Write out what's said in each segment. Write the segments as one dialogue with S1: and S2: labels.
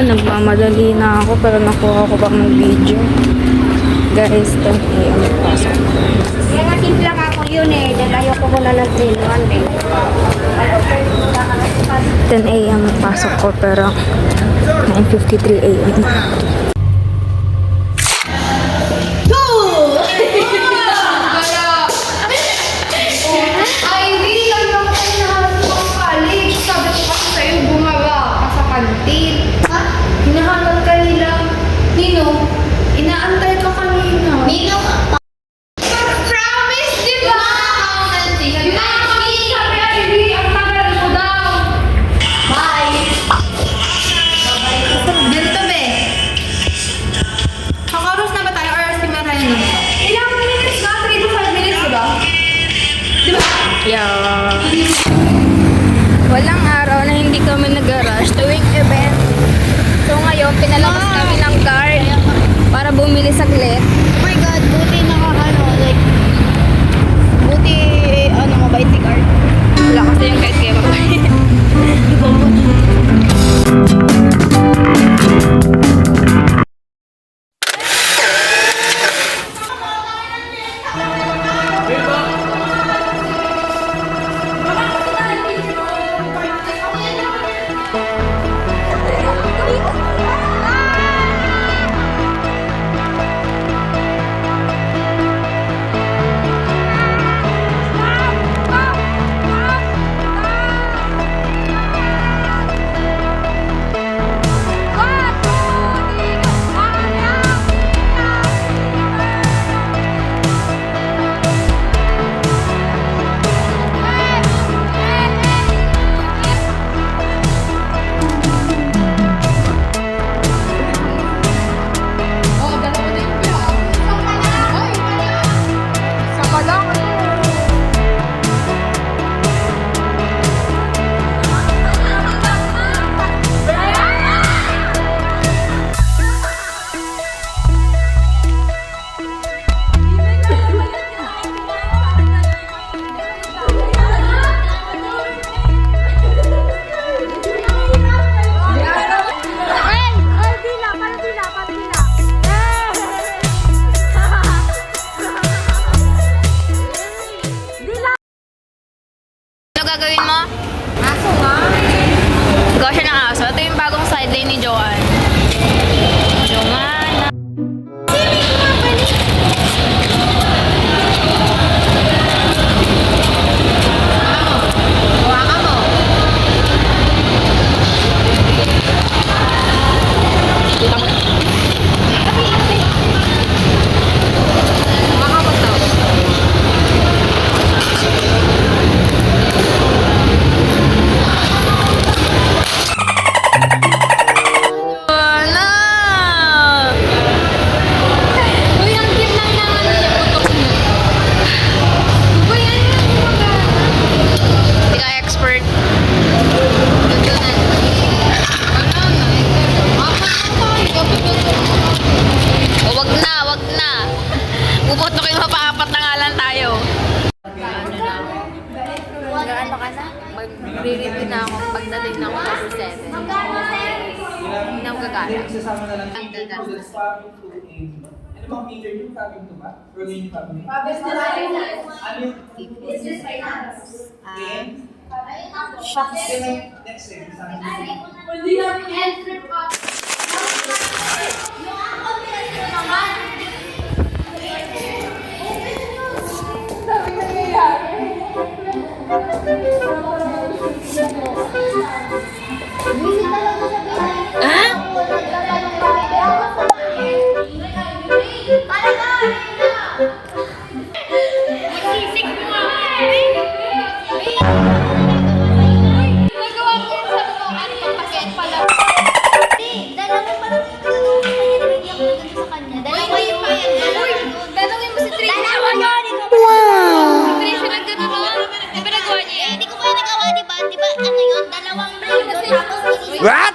S1: nagmamadali na ako pero nakuha ko bang mag-video. Guys, 10 a.m. pasok.
S2: Kaya nga timpla ka ako yun eh. Dahil ayoko muna ng 3-1 eh.
S1: 10 a.m. pasok ko pero 9:53 a.m. na. Yeah. Walang araw na hindi kami nag-rush tuwing event. So ngayon, pinalabas kami ng card para bumili saglit.
S2: Oh my God, buti mabait si card.
S1: Wala kasi yung card kaya mabait. Gagawin mo?
S2: Aso nga.
S1: Gawa siya ng aso. Ito yung bagong sideline ni Joanne. Joanne.
S2: Gawa ka mo.
S1: Magre-review na ako pagdating na ako sa 7. Hindi na ako gagala. Ang gagala.
S3: Ano bang major yung family to ba? Or yung family?
S2: Business finance.
S1: Shocks.
S3: Next year,
S2: What?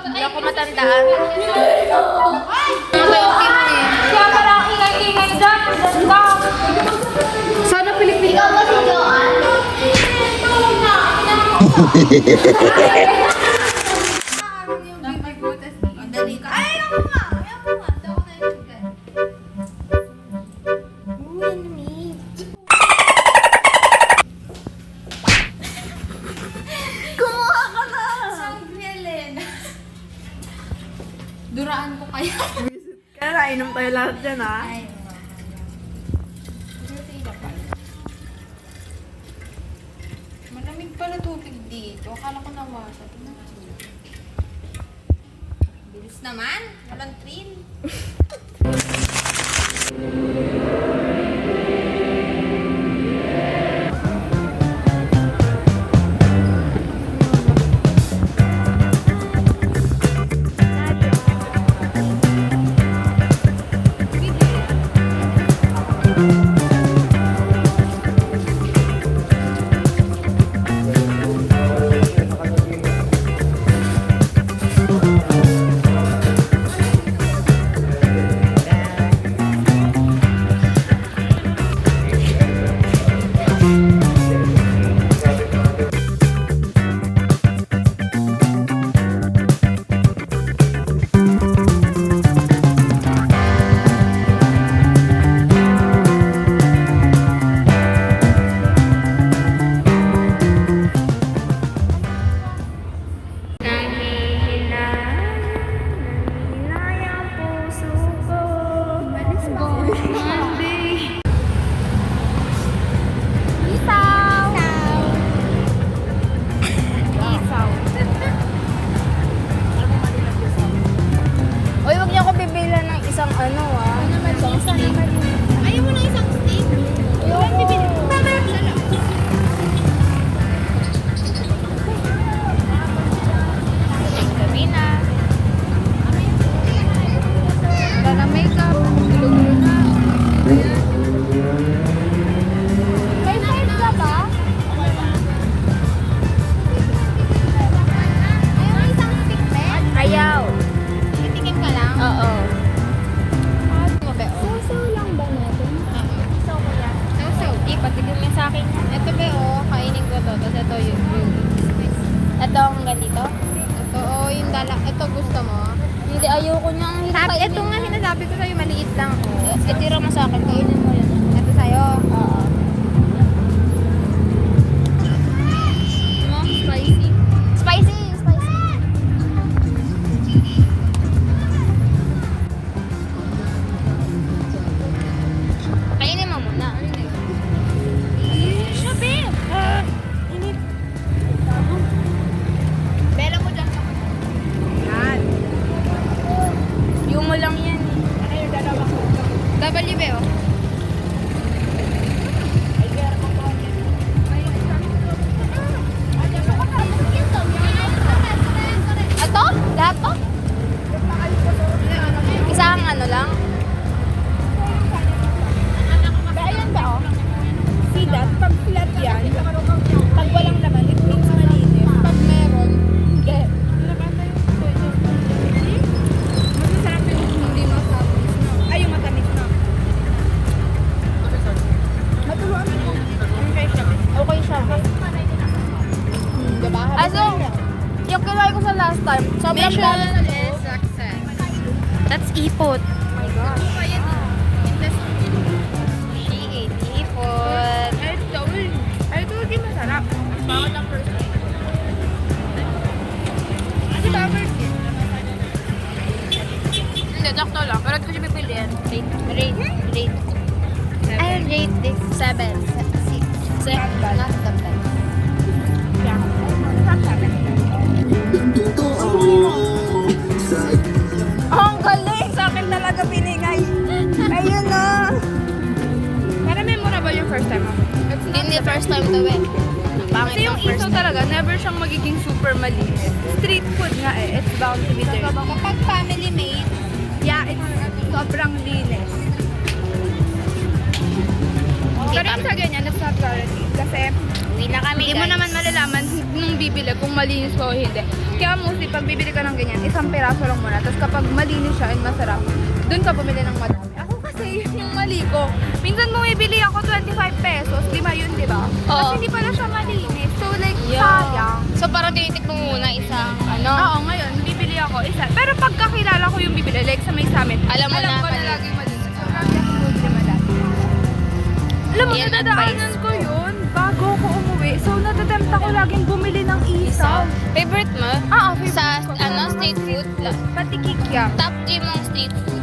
S1: Hindi ako matandaan.
S2: Sana Pilipino. Ikaw ba si Joanne?
S1: Duraan ko kaya.
S4: Kaya nainom tayo lahat dyan, ha?
S1: Ay, malamig pala tubig dito. Akala ko nawasa. Bilis naman. Walang train. Uy, wag niyo ako bibilan ng isang ano isang steak. Ayaw mo ng isang steak? Ayaw bibili. Gabi na. Wala na makeup. Gulo-gulo na. May side ka ba? Ayaw mo isang steak, Ben? Ayaw. Titikim ka lang? Oo. Ano ba? Sausaw lang ba natin? Oo. Sausaw ko yan. Sausaw? Di, patigil mo sa akin. Ito ba kainin ko to. Tapos ito yung ito ang ganito? Ito, yung dala. Ito gusto mo? Hindi, ayoko niyang ito nga sinasabi ko sa'yo, maliit lang. Itira mo sa akin, kainin mo yun. Ito sa'yo? Oo. Spicy? Spicy! Spicy! Kainin mo muna. Sabi! Init. Bela mo dyan sa yan. Yung mo lang yan. Ano yung dalawa ko? W ba oh? Ito? Lahat to? Isang ano lang?
S4: Ayan ba, oh? See that? Pag flat yan, pag walang laman, it means malinis. Pag meron, hindi. Masasarap yung hindi matamis na. Ay, yung matamis na. Matuluan mo. Okay siya.
S1: Okay siya.
S4: Diba?
S1: Also, yung kinain ko sa last time, sobrang dami sa loob.
S2: success.
S1: That's ipot.
S4: Oh my gosh.
S1: She ate ipot.
S4: I told you masarap.
S1: Bakit ang first time?
S4: Ano ba, Virgin?
S1: Hindi, sakto lang. Pero ito siya pipiliin. Rate. I rate this 7. 6. Not the best.
S4: Yeah. Oh, ang galing! Sa akin talaga binigay. Ayun na. Para memorable yung first time ako.
S1: Hindi first time to eh. Pangit
S4: Kasi yung
S1: ang first
S4: iso
S1: time.
S4: talaga, never siyang magiging super malinis. Street food nga eh, it's bound to be dirty.
S2: Kapag family made,
S4: Yeah, it's sobrang linis. Pero yung sa ganyan, that's not guaranteed. Kasi
S1: Uwi na kami,
S4: hindi mo
S1: guys.
S4: naman malalaman nung bibili kung malinis ba o hindi. Kaya mostly, pag bibili ka ng ganyan, isang piraso lang muna. Tapos kapag malinis siya and masarap, dun ka bumili ng madami. Ako kasi, yun yung mali ko. Minsan bumibili ako 25 pesos, 5 yun, di ba?
S1: Oo.
S4: Tapos hindi pala siya malinis. So like,
S1: Yeah.
S4: sayang.
S1: So parang tinitik mo muna isang ano.
S4: Oo, ngayon, bibili ako isa. Pero pagkakilala ko yung bibili, like sa may summit,
S1: Alam mo na
S4: ko na
S1: pala.
S4: laging malinis. So, lagi ako bumibili madami. Alam mo,
S1: Yan
S4: nadadaanan ko yun bago ako umuwi. So, natatempt ako laging bumili ng isaw.
S1: Favorite mo?
S4: Ah, okay.
S1: Sa ano, street food?
S4: Pati kikiam.
S1: Top 3 mong street food.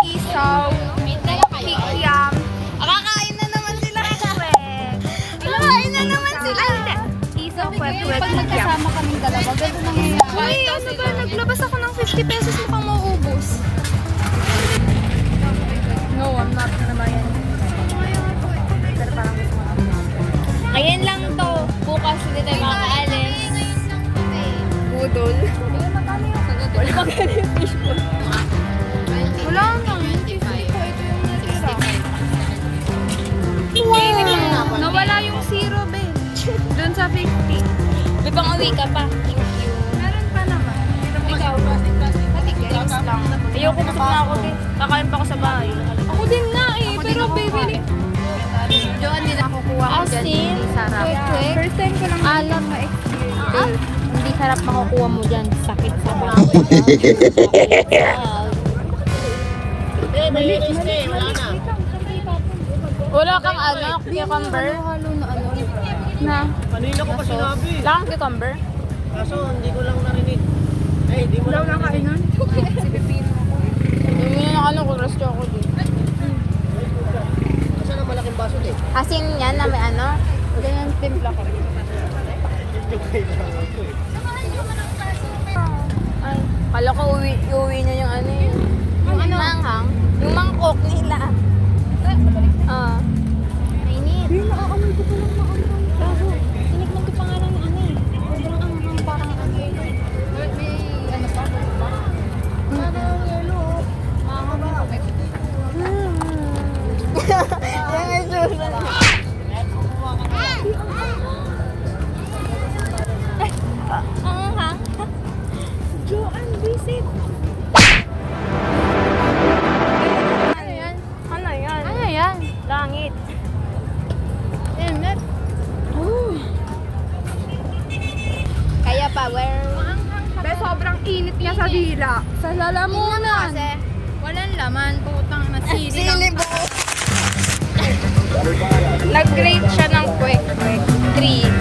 S4: Isaw.
S1: Dala kayo.
S4: Kikiam.
S1: Kakain na naman sila.
S4: Kakain na naman sila. Isaw, kwek-kwek,
S1: Pag
S4: kikiam.
S1: magkasama kaming dalawa, ganun nangyayari.
S4: Uy, ano ba? Naglabas ako ng 50 pesos mukhang mauubos. No, I'm not naman yan. Pero parang gusto ko na.
S1: Ngayon lang to. Bukas hindi tayo makakaalis.
S4: Budol. Wala magkano yung fishball. Wala na. 50 po. Ito yung natira. Nawala yung zero, be. Doon sa 50.
S1: May pang-uwi ka pa. Thank you.
S4: Meron pa naman.
S1: Ikaw. Patigas lang. Ayoko busog na ako din. Kakain pa ako sa bahay.
S4: Ako din nga eh. Pero baby,
S1: Diyan din ako kuha ko dyan. Hindi sarap.
S4: first time ko lang
S1: Alam.
S4: ma-experience.
S1: Hindi sarap makukuha mo dyan. Sakit sa bahay. Wala kang ano, cucumber?
S4: Halo na ano.
S1: Na.
S3: Kanina ko pa sinabi.
S1: Wala kang cucumber?
S3: Kaso hindi ko lang narinig. Ay, di mo
S4: Wala lang kainan. Si Pipino.
S1: Hindi na ano, kurastyo ako din.
S3: Kasi ang malaking baso din.
S1: Asin yan na may ano?
S4: Ganyan timpla ko.
S1: Ay, kala ko uwi niya yung ano yun. Yung ano? Manghang. Yung mangkok nila. Ah. Mainit.
S4: Hindi, nakakamoy ko pa lang maanghang.
S1: Bago, tinignan ko pa nga lang yung ano eh. Sobrang anghang, parang ano yun.
S4: May ano pa?
S1: Parang yellow. Manghang ba? Yung itsura. Anghang.
S4: Joanne, visit.
S1: Ano yan? Ano yan?
S4: Ano yan?
S1: Langit.
S4: Internet.
S1: Kaya power.
S4: Be, sobrang init niya sa dila. Sa lalamunan.
S1: Kasi,
S4: Walang laman. Putang na sili.
S1: sili
S4: Nag-rate siya ng kwek-kwek. 3.